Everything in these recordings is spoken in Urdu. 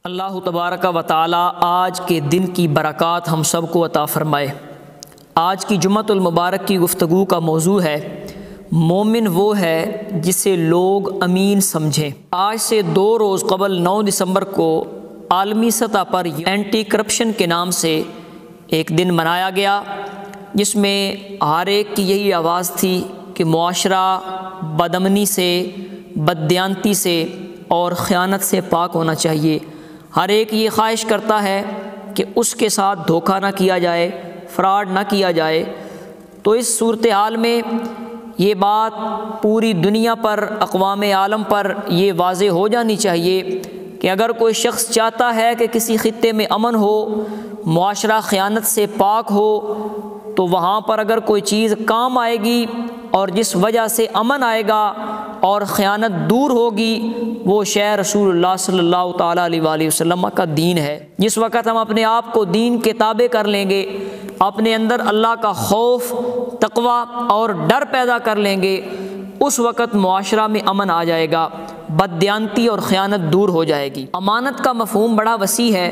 اللہ تبارک و تعالی آج کے دن کی برکات ہم سب کو عطا فرمائے۔ آج کی جمعۃ المبارک کی گفتگو کا موضوع ہے مومن وہ ہے جسے لوگ امین سمجھیں۔ آج سے 2 روز قبل 9 دسمبر کو عالمی سطح پر اینٹی کرپشن کے نام سے ایک دن منایا گیا، جس میں ہر ایک کی یہی آواز تھی کہ معاشرہ بدامنی سے، بددیانتی سے اور خیانت سے پاک ہونا چاہیے۔ ہر ایک یہ خواہش کرتا ہے کہ اس کے ساتھ دھوکہ نہ کیا جائے، فراڈ نہ کیا جائے۔ تو اس صورتحال میں یہ بات پوری دنیا پر، اقوام عالم پر یہ واضح ہو جانی چاہیے کہ اگر کوئی شخص چاہتا ہے کہ کسی خطے میں امن ہو، معاشرہ خیانت سے پاک ہو، تو وہاں پر اگر کوئی چیز کام آئے گی اور جس وجہ سے امن آئے گا اور خیانت دور ہوگی، وہ شے رسول اللہ صلی اللہ تعالیٰ علیہ وآلہ وسلم کا دین ہے۔ جس وقت ہم اپنے آپ کو دین کے تابع کر لیں گے، اپنے اندر اللہ کا خوف، تقوی اور ڈر پیدا کر لیں گے، اس وقت معاشرہ میں امن آ جائے گا، بددیانتی اور خیانت دور ہو جائے گی۔ امانت کا مفہوم بڑا وسیع ہے۔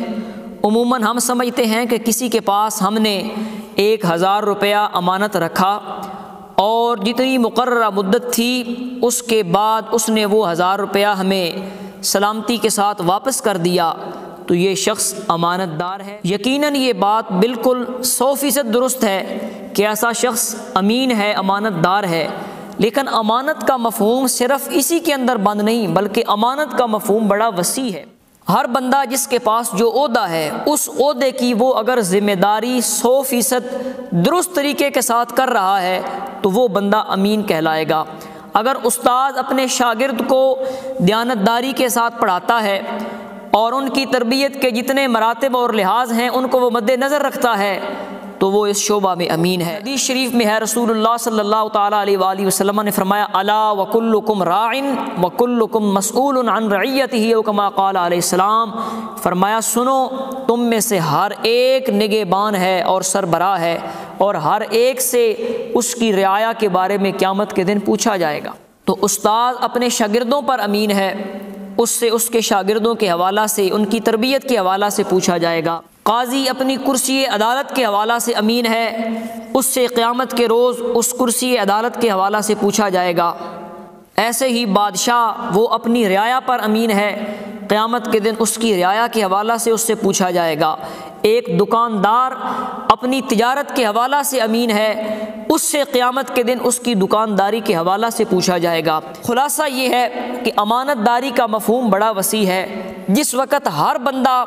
عموماً ہم سمجھتے ہیں کہ کسی کے پاس ہم نے 1000 روپیہ امانت رکھا اور جتنی مقررہ مدت تھی اس کے بعد اس نے وہ 1000 روپیہ ہمیں سلامتی کے ساتھ واپس کر دیا، تو یہ شخص امانت دار ہے۔ یقیناً یہ بات بالکل 100% درست ہے کہ ایسا شخص امین ہے، امانت دار ہے۔ لیکن امانت کا مفہوم صرف اسی کے اندر بند نہیں، بلکہ امانت کا مفہوم بڑا وسیع ہے۔ ہر بندہ جس کے پاس جو عہدہ ہے، اس عہدے کی وہ اگر ذمہ داری 100% درست طریقے کے ساتھ کر رہا ہے تو وہ بندہ امین کہلائے گا۔ اگر استاد اپنے شاگرد کو دیانتداری کے ساتھ پڑھاتا ہے اور ان کی تربیت کے جتنے مراتب اور لحاظ ہیں ان کو وہ مد نظر رکھتا ہے تو وہ اس شعبہ میں امین ہے۔ حدیث شریف میں ہے، رسول اللہ صلی اللہ تعالیٰ علیہ وآلہ وسلم نے فرمایا، الا وکلکم راع وکلکم مسئول عن رعیتہ، او کما قال علیہ السلام، فرمایا سنو، تم میں سے ہر ایک نگہبان ہے اور سربراہ ہے، اور ہر ایک سے اس کی رعایا کے بارے میں قیامت کے دن پوچھا جائے گا۔ تو استاد اپنے شاگردوں پر امین ہے، اس سے، اس کے شاگردوں کے حوالہ سے، ان کی تربیت کے حوالہ سے پوچھا جائے گا۔ قاضی اپنی کرسی عدالت کے حوالہ سے امین ہے، اس سے قیامت کے روز اس کرسی عدالت کے حوالہ سے پوچھا جائے گا۔ ایسے ہی بادشاہ وہ اپنی رعایا پر امین ہے، قیامت کے دن اس کی رعایا کے حوالہ سے اس سے پوچھا جائے گا۔ ایک دکاندار اپنی تجارت کے حوالہ سے امین ہے، اس سے قیامت کے دن اس کی دکانداری کے حوالہ سے پوچھا جائے گا۔ خلاصہ یہ ہے کہ امانت داری کا مفہوم بڑا وسیع ہے۔ جس وقت ہر بندہ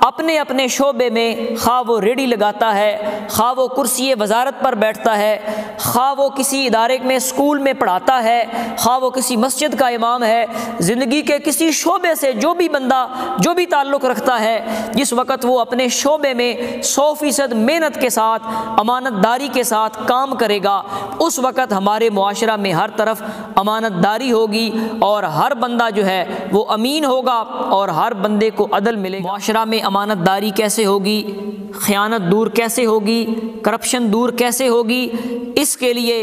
اپنے اپنے شعبے میں، خواہ وہ ریڑھی لگاتا ہے، خواہ وہ کرسی وزارت پر بیٹھتا ہے، خواہ وہ کسی ادارے میں، اسکول میں پڑھاتا ہے، خواہ وہ کسی مسجد کا امام ہے، زندگی کے کسی شعبے سے جو بھی بندہ جو بھی تعلق رکھتا ہے، جس وقت وہ اپنے شعبے میں 100% محنت کے ساتھ، امانت داری کے ساتھ کام کرے گا، اس وقت ہمارے معاشرہ میں ہر طرف امانت داری ہوگی اور ہر بندہ جو ہے وہ امین ہوگا اور ہر بندے کو عدل ملے گا۔ معاشرہ میں امانت داری کیسے ہوگی، خیانت دور کیسے ہوگی، کرپشن دور کیسے ہوگی، اس کے لیے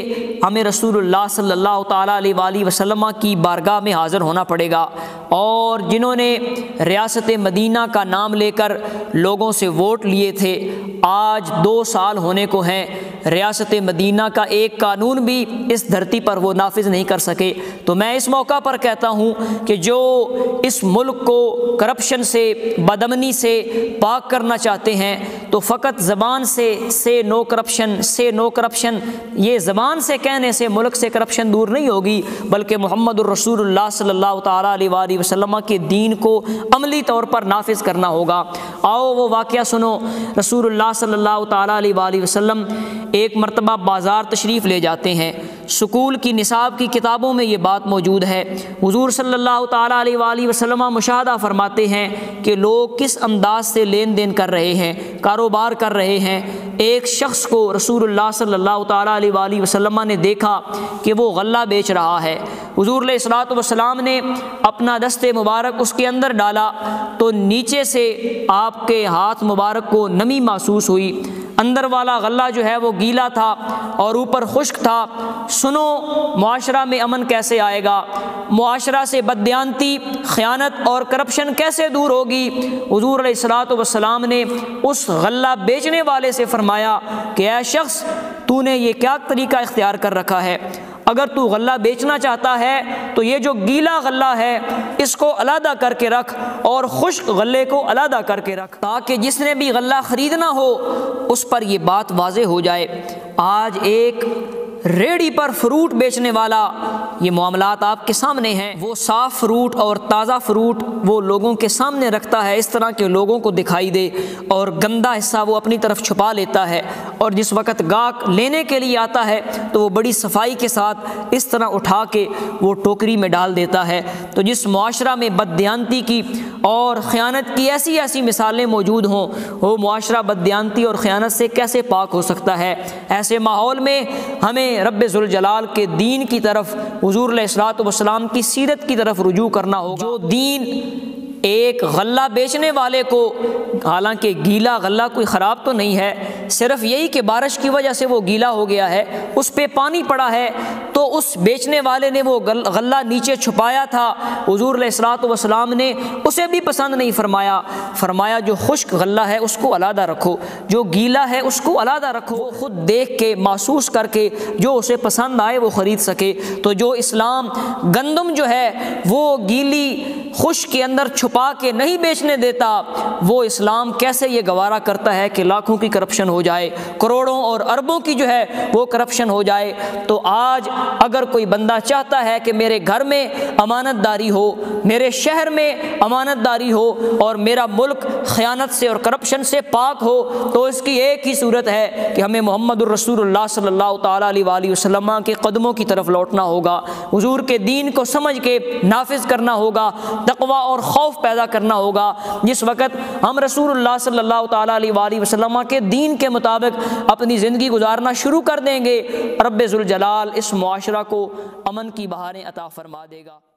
ہمیں رسول اللہ صلی اللہ تعالیٰ علیہ وآلہ وسلم کی بارگاہ میں حاضر ہونا پڑے گا۔ اور جنہوں نے ریاست مدینہ کا نام لے کر لوگوں سے ووٹ لیے تھے، آج 2 سال ہونے کو ہیں، ریاست مدینہ کا ایک قانون بھی اس دھرتی پر وہ نافذ نہیں کر سکے۔ تو میں اس موقع پر کہتا ہوں کہ جو اس ملک کو کرپشن سے، بدامنی سے پاک کرنا چاہتے ہیں، تو فقط زبان سے نو کرپشن، سے نو کرپشن، یہ زبان سے کہنے سے ملک سے کرپشن دور نہیں ہوگی، بلکہ محمد الرسول اللہ صلی اللہ تعالیٰ علیہ وآلہ وسلم کے دین کو عملی طور پر نافذ کرنا ہوگا۔ آؤ وہ واقعہ سنو۔ رسول اللہ صلی اللہ تعالیٰ علیہ وآلہ وسلم ایک مرتبہ بازار تشریف لے جاتے ہیں، سکول کی نصاب کی کتابوں میں یہ بات موجود ہے۔ حضور صلی اللہ تعالیٰ علیہ وآلہ وسلم مشاہدہ فرماتے ہیں کہ لوگ کس انداز سے لین دین کر رہے ہیں، کاروبار کر رہے ہیں۔ ایک شخص کو رسول اللہ صلی اللہ تعالیٰ علیہ وآلہ وسلم نے دیکھا کہ وہ غلہ بیچ رہا ہے۔ حضور علیہ الصلوۃ والسلام نے اپنا دست مبارک اس کے اندر ڈالا تو نیچے سے آپ کے ہاتھ مبارک کو نمی محسوس ہوئی۔ اندر والا غلہ جو ہے وہ گیلا تھا اور اوپر خشک تھا۔ سنو معاشرہ میں امن کیسے آئے گا، معاشرہ سے بددیانتی، خیانت اور کرپشن کیسے دور ہوگی۔ حضور علیہ الصلوۃ والسلام نے اس غلہ بیچنے والے سے فرمایا کہ اے شخص، تو نے یہ کیا طریقہ اختیار کر رکھا ہے؟ اگر تو غلہ بیچنا چاہتا ہے تو یہ جو گیلا غلہ ہے اس کو علیحدہ کر کے رکھ اور خشک غلے کو علیحدہ کر کے رکھ، تاکہ جس نے بھی غلہ خریدنا ہو اس پر یہ بات واضح ہو جائے۔ آج ایک ریڑھی پر فروٹ بیچنے والا، یہ معاملات آپ کے سامنے ہیں، وہ صاف فروٹ اور تازہ فروٹ وہ لوگوں کے سامنے رکھتا ہے اس طرح کہ لوگوں کو دکھائی دے، اور گندا حصہ وہ اپنی طرف چھپا لیتا ہے، اور جس وقت گاہک لینے کے لیے آتا ہے تو وہ بڑی صفائی کے ساتھ اس طرح اٹھا کے وہ ٹوکری میں ڈال دیتا ہے۔ تو جس معاشرہ میں بددیانتی کی اور خیانت کی ایسی مثالیں موجود ہوں، وہ معاشرہ بددیانتی اور خیانت سے کیسے پاک ہو سکتا ہے؟ ایسے ماحول میں ہمیں رب ذوالجلال کے دین کی طرف، حضور علیہ الصلوۃ والسلام کی سیرت کی طرف رجوع کرنا ہوگا۔ جو دین ایک غلہ بیچنے والے کو، حالانکہ گیلا غلہ کوئی خراب تو نہیں ہے، صرف یہی کہ بارش کی وجہ سے وہ گیلا ہو گیا ہے، اس پہ پانی پڑا ہے، تو اس بیچنے والے نے وہ غلہ نیچے چھپایا تھا، حضور علیہ الصلوۃ والسلام نے اسے بھی پسند نہیں فرمایا، فرمایا جو خشک غلہ ہے اس کو علیحدہ رکھو، جو گیلا ہے اس کو علیحدہ رکھو، وہ خود دیکھ کے محسوس کر کے جو اسے پسند آئے وہ خرید سکے۔ تو جو اسلام گندم جو ہے وہ گیلی خشک کے اندر چھپا کے نہیں بیچنے دیتا، وہ اسلام کیسے یہ گوارا کرتا ہے کہ لاکھوں کی کرپشن ہو جائے، کروڑوں اور اربوں کی جو ہے وہ کرپشن ہو جائے۔ تو آج اگر کوئی بندہ چاہتا ہے کہ میرے گھر میں امانت داری ہو، میرے شہر میں امانت داری ہو اور میرا ملک خیانت سے اور کرپشن سے پاک ہو، تو اس کی ایک ہی صورت ہے کہ ہمیں محمد الرسول اللہ صلی اللہ تعالیٰ علیہ وآلہ وسلم کے قدموں کی طرف لوٹنا ہوگا، حضور کے دین کو سمجھ کے نافذ کرنا ہوگا، تقوی اور خوف پیدا کرنا ہوگا۔ جس وقت ہم رسول اللہ صلی اللہ تعالیٰ علیہ وآلہ وسلم کے دین کے مطابق اپنی زندگی گزارنا شروع کر دیں گے، رب ذوالجلال اس معاشرہ کو امن کی بہاریں عطا فرما دے گا۔